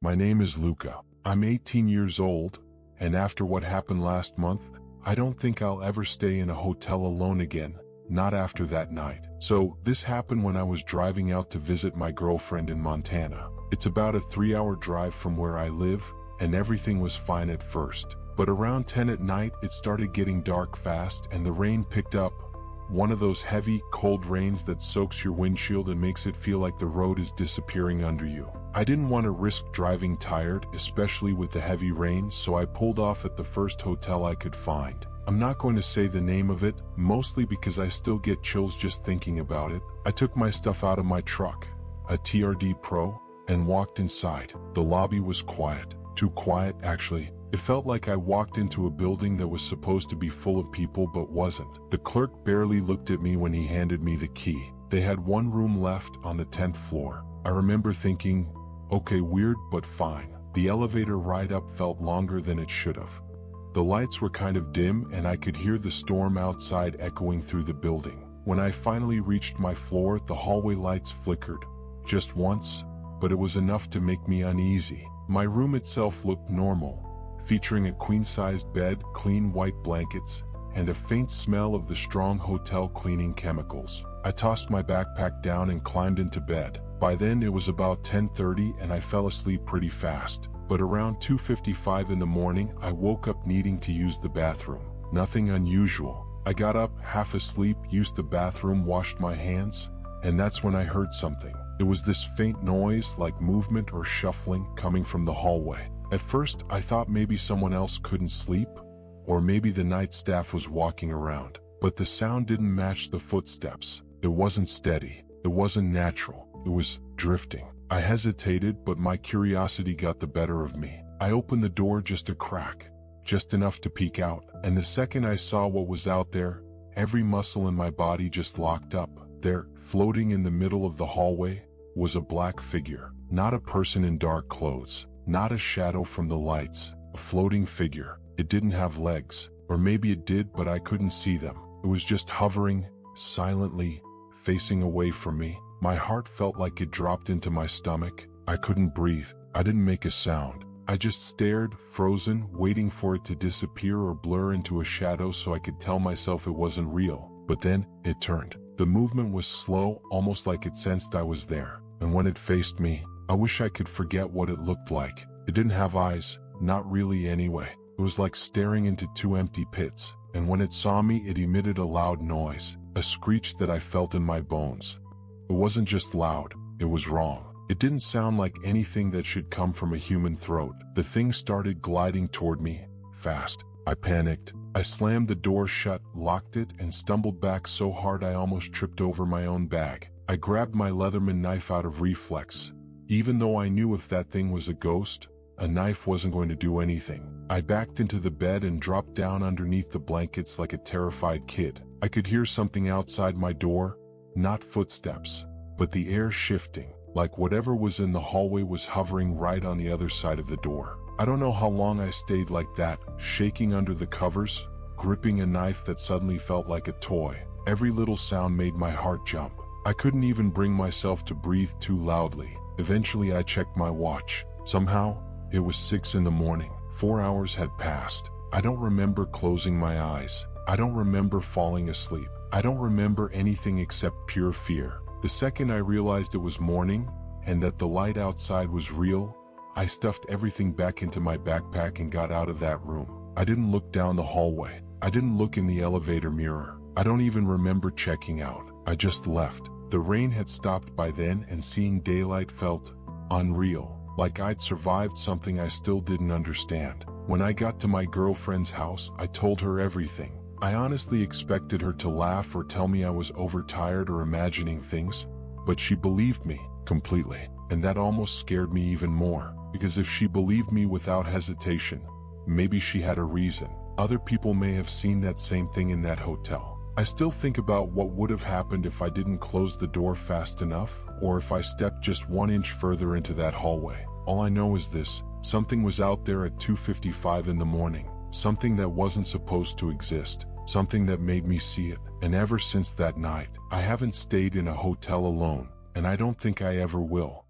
My name is Luca. I'm 18 years old, and after what happened last month, I don't think I'll ever stay in a hotel alone again, not after that night. So, this happened when I was driving out to visit my girlfriend in Montana. It's about a 3-hour drive from where I live, and everything was fine at first. But around 10 at night, it started getting dark fast and the rain picked up. One of those heavy, cold rains that soaks your windshield and makes it feel like the road is disappearing under you. I didn't want to risk driving tired, especially with the heavy rain, so I pulled off at the first hotel I could find. I'm not going to say the name of it, mostly because I still get chills just thinking about it. I took my stuff out of my truck, a TRD Pro, and walked inside. The lobby was quiet. Too quiet, actually. It felt like I walked into a building that was supposed to be full of people but wasn't. The clerk barely looked at me when he handed me the key. They had one room left on the 10th floor. I remember thinking, okay, weird but fine. The elevator ride up felt longer than it should have. The lights were kind of dim and I could hear the storm outside echoing through the building. When I finally reached my floor, the hallway lights flickered. Just once, but it was enough to make me uneasy. My room itself looked normal, featuring a queen-sized bed, clean white blankets, and a faint smell of the strong hotel cleaning chemicals. I tossed my backpack down and climbed into bed. By then it was about 10:30 and I fell asleep pretty fast. But around 2:55 in the morning, I woke up needing to use the bathroom. Nothing unusual. I got up, half asleep, used the bathroom, washed my hands, and that's when I heard something. It was this faint noise, like movement or shuffling, coming from the hallway. At first, I thought maybe someone else couldn't sleep, or maybe the night staff was walking around. But the sound didn't match the footsteps. It wasn't steady. It wasn't natural. It was drifting. I hesitated, but my curiosity got the better of me. I opened the door just a crack, just enough to peek out, and the second I saw what was out there, every muscle in my body just locked up. There, floating in the middle of the hallway, was a black figure. Not a person in dark clothes. Not a shadow from the lights. A floating figure. It didn't have legs. Or maybe it did, but I couldn't see them. It was just hovering, silently, facing away from me. My heart felt like it dropped into my stomach. I couldn't breathe. I didn't make a sound. I just stared, frozen, waiting for it to disappear or blur into a shadow so I could tell myself it wasn't real. But then, it turned. The movement was slow, almost like it sensed I was there. And when it faced me, I wish I could forget what it looked like. It didn't have eyes, not really anyway. It was like staring into two empty pits. And when it saw me, it emitted a loud noise, a screech that I felt in my bones. It wasn't just loud, it was wrong. It didn't sound like anything that should come from a human throat. The thing started gliding toward me, fast. I panicked. I slammed the door shut, locked it, and stumbled back so hard I almost tripped over my own bag. I grabbed my Leatherman knife out of reflex. Even though I knew if that thing was a ghost, a knife wasn't going to do anything. I backed into the bed and dropped down underneath the blankets like a terrified kid. I could hear something outside my door, not footsteps, but the air shifting, like whatever was in the hallway was hovering right on the other side of the door. I don't know how long I stayed like that, shaking under the covers, gripping a knife that suddenly felt like a toy. Every little sound made my heart jump. I couldn't even bring myself to breathe too loudly. Eventually I checked my watch. Somehow, it was 6 in the morning. 4 hours had passed. I don't remember closing my eyes. I don't remember falling asleep. I don't remember anything except pure fear. The second I realized it was morning, and that the light outside was real, I stuffed everything back into my backpack and got out of that room. I didn't look down the hallway. I didn't look in the elevator mirror. I don't even remember checking out. I just left. The rain had stopped by then, and seeing daylight felt unreal, like I'd survived something I still didn't understand. When I got to my girlfriend's house, I told her everything. I honestly expected her to laugh or tell me I was overtired or imagining things, but she believed me completely, and that almost scared me even more, because if she believed me without hesitation, maybe she had a reason. Other people may have seen that same thing in that hotel. I still think about what would have happened if I didn't close the door fast enough, or if I stepped just 1 inch further into that hallway. All I know is this: something was out there at 2:55 in the morning. Something that wasn't supposed to exist. Something that made me see it. And ever since that night, I haven't stayed in a hotel alone, and I don't think I ever will.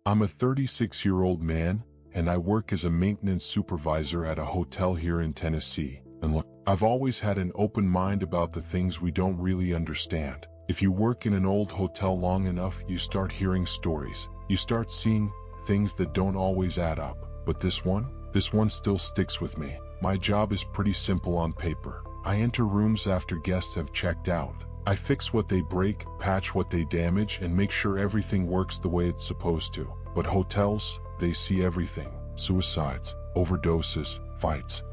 I'm a 36-year-old man, and I work as a maintenance supervisor at a hotel here in Tennessee. And look, I've always had an open mind about the things we don't really understand. If you work in an old hotel long enough, you start hearing stories. You start seeing things that don't always add up. But this one still sticks with me. My job is pretty simple on paper. I enter rooms after guests have checked out. I fix what they break, patch what they damage, and make sure everything works the way it's supposed to. But hotels, they see everything. Suicides, overdoses, fights,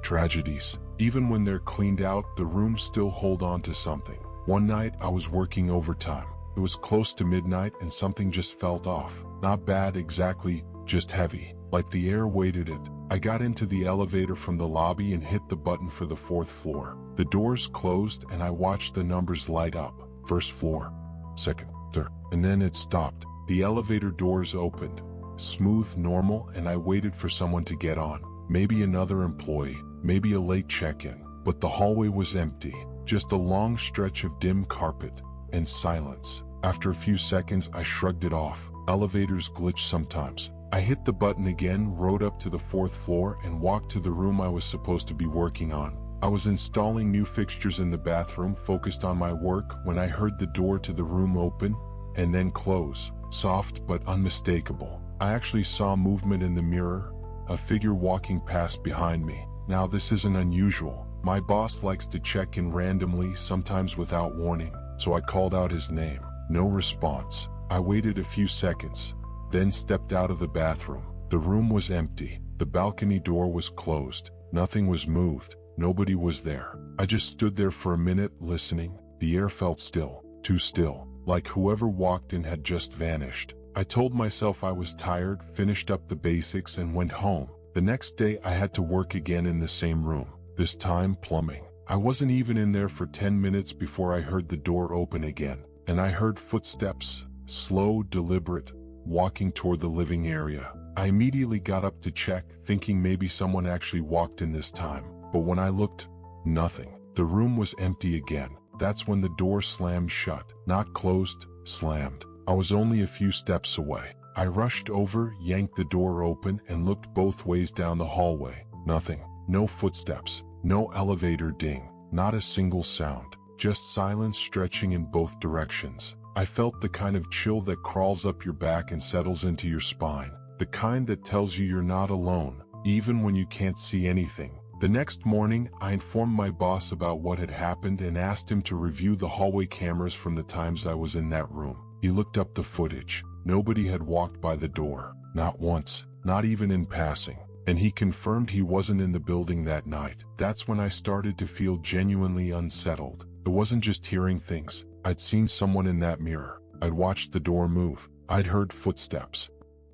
tragedies. Even when they're cleaned out, the rooms still hold on to something. One night, I was working overtime. It was close to midnight and something just felt off. Not bad exactly, just heavy. Like the air weighted it. I got into the elevator from the lobby and hit the button for the 4th floor. The doors closed and I watched the numbers light up. 1st floor, 2nd, 3rd, and then it stopped. The elevator doors opened. Smooth, normal, and I waited for someone to get on. Maybe another employee, maybe a late check-in. But the hallway was empty. Just a long stretch of dim carpet and silence. After a few seconds, I shrugged it off. Elevators glitch sometimes. I hit the button again, rode up to the 4th floor, and walked to the room I was supposed to be working on. I was installing new fixtures in the bathroom, focused on my work, when I heard the door to the room open and then close. Soft but unmistakable. I actually saw movement in the mirror, a figure walking past behind me. Now this isn't unusual. My boss likes to check in randomly, sometimes without warning, so I called out his name. No response. I waited a few seconds, then stepped out of the bathroom. The room was empty. The balcony door was closed. Nothing was moved. Nobody was there. I just stood there for a minute, listening. The air felt still, too still, like whoever walked in had just vanished. I told myself I was tired, finished up the basics, and went home. The next day I had to work again in the same room. This time, plumbing. I wasn't even in there for 10 minutes before I heard the door open again. And I heard footsteps, slow, deliberate, walking toward the living area. I immediately got up to check, thinking maybe someone actually walked in this time. But when I looked, nothing. The room was empty again. That's when the door slammed shut. Not closed, slammed. I was only a few steps away. I rushed over, yanked the door open, and looked both ways down the hallway. Nothing. No footsteps. No elevator ding. Not a single sound. Just silence stretching in both directions. I felt the kind of chill that crawls up your back and settles into your spine. The kind that tells you you're not alone, even when you can't see anything. The next morning, I informed my boss about what had happened and asked him to review the hallway cameras from the times I was in that room. He looked up the footage. Nobody had walked by the door. Not once. Not even in passing. And he confirmed he wasn't in the building that night. That's when I started to feel genuinely unsettled. It wasn't just hearing things. I'd seen someone in that mirror. I'd watched the door move. I'd heard footsteps.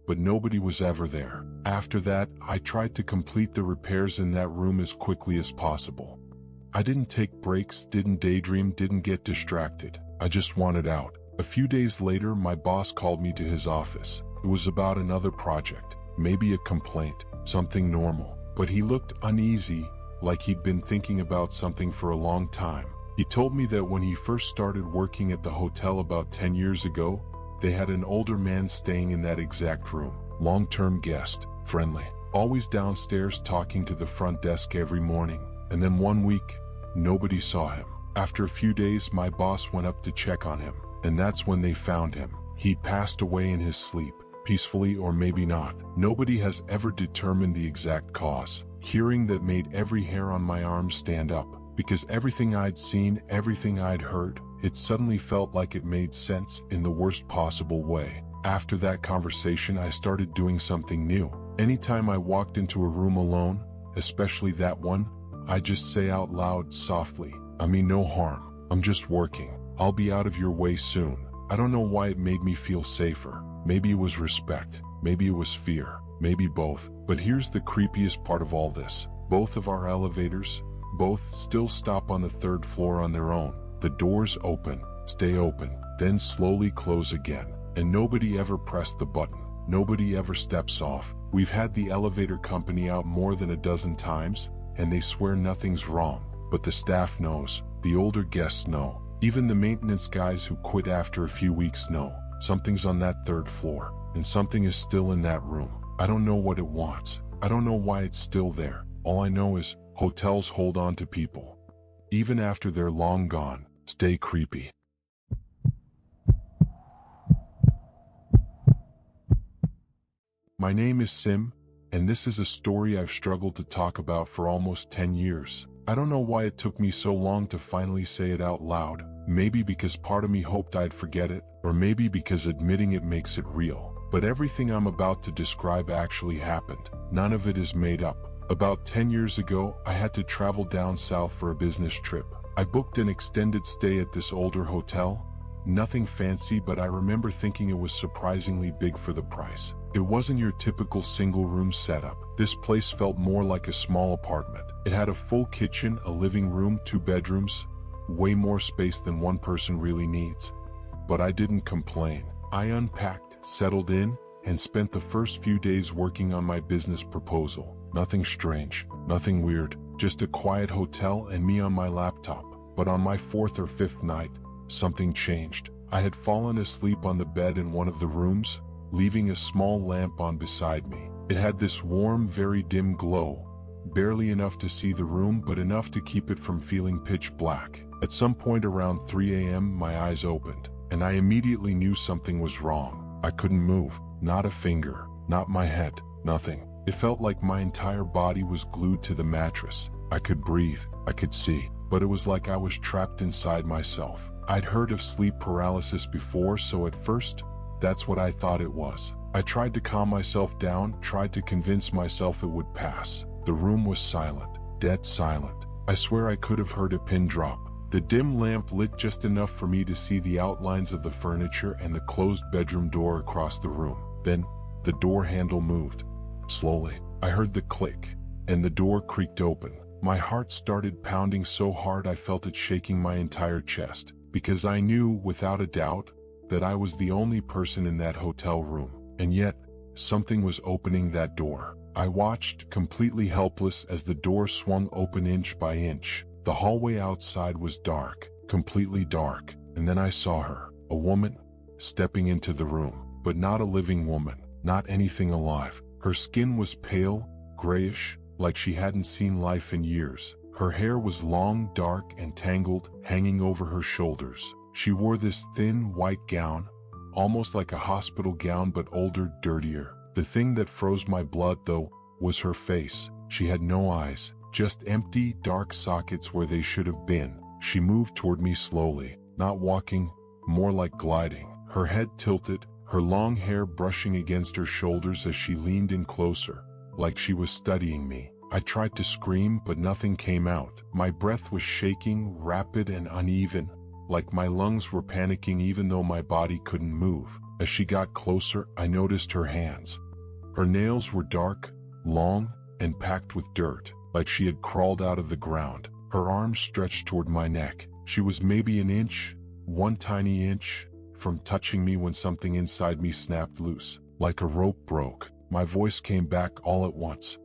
But nobody was ever there. After that, I tried to complete the repairs in that room as quickly as possible. I didn't take breaks, didn't daydream, didn't get distracted. I just wanted out. A few days later, my boss called me to his office. It was about another project, maybe a complaint, something normal. But he looked uneasy, like he'd been thinking about something for a long time. He told me that when he first started working at the hotel about 10 years ago, they had an older man staying in that exact room. Long-term guest, friendly, always downstairs talking to the front desk every morning. And then one week, nobody saw him. After a few days, my boss went up to check on him. And that's when they found him. He'd passed away in his sleep, peacefully or maybe not. Nobody has ever determined the exact cause. Hearing that made every hair on my arm stand up. Because everything I'd seen, everything I'd heard, it suddenly felt like it made sense in the worst possible way. After that conversation, I started doing something new. Anytime I walked into a room alone, especially that one, I just say out loud, softly, I mean no harm. I'm just working. I'll be out of your way soon. I don't know why it made me feel safer. Maybe it was respect. Maybe it was fear. Maybe both. But here's the creepiest part of all this. Both of our elevators, both still stop on the 3rd floor on their own. The doors open, stay open, then slowly close again. And nobody ever pressed the button. Nobody ever steps off. We've had the elevator company out more than a dozen times, and they swear nothing's wrong. But the staff knows. The older guests know. Even the maintenance guys who quit after a few weeks know. Something's on that 3rd floor. and something is still in that room. I don't know what it wants. I don't know why it's still there. All I know is hotels hold on to people. Even after they're long gone, stay creepy. My name is Sim, and this is a story I've struggled to talk about for almost 10 years. I don't know why it took me so long to finally say it out loud. Maybe because part of me hoped I'd forget it, or maybe because admitting it makes it real. But everything I'm about to describe actually happened. None of it is made up. About 10 years ago, I had to travel down south for a business trip. I booked an extended stay at this older hotel. Nothing fancy, but I remember thinking it was surprisingly big for the price. It wasn't your typical single-room setup. This place felt more like a small apartment. It had a full kitchen, a living room, 2 bedrooms, way more space than one person really needs. But I didn't complain. I unpacked, settled in, and spent the first few days working on my business proposal. Nothing strange, nothing weird, just a quiet hotel and me on my laptop. But on my 4th or 5th night, something changed. I had fallen asleep on the bed in one of the rooms, leaving a small lamp on beside me. It had this warm, very dim glow, barely enough to see the room but enough to keep it from feeling pitch black. At some point around 3 a.m. my eyes opened, and I immediately knew something was wrong. I couldn't move, not a finger, not my head, nothing. It felt like my entire body was glued to the mattress. I could breathe, I could see, but it was like I was trapped inside myself. I'd heard of sleep paralysis before, so at first, that's what I thought it was. I tried to calm myself down, tried to convince myself it would pass. The room was silent, dead silent. I swear I could have heard a pin drop. The dim lamp lit just enough for me to see the outlines of the furniture and the closed bedroom door across the room. Then, the door handle moved. Slowly, I heard the click, and the door creaked open. My heart started pounding so hard I felt it shaking my entire chest, because I knew, without a doubt, that I was the only person in that hotel room. And yet, something was opening that door. I watched, completely helpless, as the door swung open inch by inch. The hallway outside was dark, completely dark, and then I saw her, a woman, stepping into the room. But not a living woman, not anything alive. Her skin was pale, grayish, like she hadn't seen life in years. Her hair was long, dark, and tangled, hanging over her shoulders. She wore this thin, white gown, almost like a hospital gown but older, dirtier. The thing that froze my blood, though, was her face. She had no eyes, just empty, dark sockets where they should have been. She moved toward me slowly, not walking, more like gliding. Her head tilted, her long hair brushing against her shoulders as she leaned in closer, like she was studying me. I tried to scream, but nothing came out. My breath was shaking, rapid and uneven, like my lungs were panicking even though my body couldn't move. As she got closer, I noticed her hands. Her nails were dark, long, and packed with dirt, like she had crawled out of the ground. Her arms stretched toward my neck. She was maybe an inch, one tiny inch, from touching me when something inside me snapped loose. Like a rope broke. My voice came back all at once.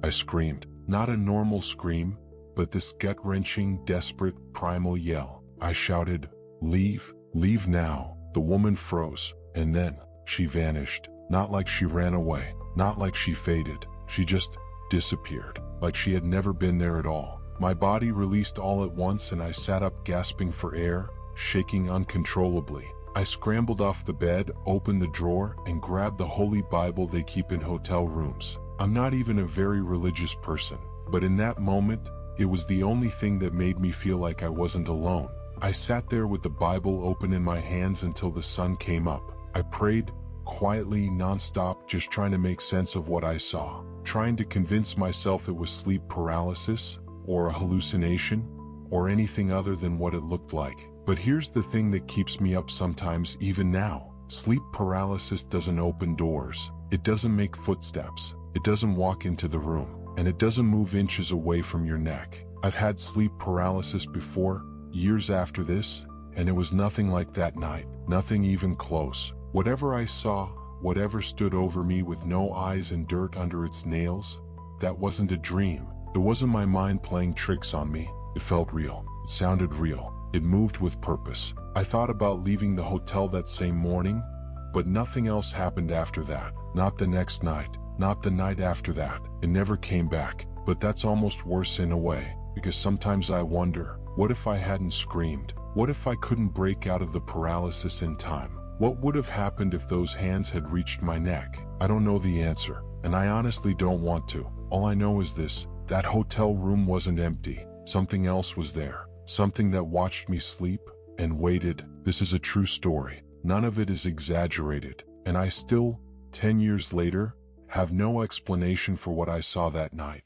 I screamed. Not a normal scream, but this gut-wrenching, desperate, primal yell. I shouted, "Leave, leave now." The woman froze, and then she vanished. Not like she ran away, not like she faded. She just disappeared, like she had never been there at all. My body released all at once and I sat up gasping for air, shaking uncontrollably. I scrambled off the bed, opened the drawer, and grabbed the Holy Bible they keep in hotel rooms. I'm not even a very religious person, but in that moment, it was the only thing that made me feel like I wasn't alone. I sat there with the Bible open in my hands until the sun came up. I prayed, quietly, nonstop, just trying to make sense of what I saw, trying to convince myself it was sleep paralysis, or a hallucination, or anything other than what it looked like. But here's the thing that keeps me up sometimes, even now. Sleep paralysis doesn't open doors. It doesn't make footsteps. It doesn't walk into the room. And it doesn't move inches away from your neck. I've had sleep paralysis before, years after this, and it was nothing like that night. Nothing even close. Whatever I saw, whatever stood over me with no eyes and dirt under its nails, that wasn't a dream. It wasn't my mind playing tricks on me. It felt real. It sounded real. It moved with purpose. I thought about leaving the hotel that same morning, but nothing else happened after that. Not the next night, not the night after that. It never came back. But that's almost worse in a way, because sometimes I wonder, what if I hadn't screamed? What if I couldn't break out of the paralysis in time? What would have happened if those hands had reached my neck? I don't know the answer, and I honestly don't want to. All I know is this: that hotel room wasn't empty. Something else was there. Something that watched me sleep and waited. This is a true story. None of it is exaggerated, and I still, 10 years later, have no explanation for what I saw that night.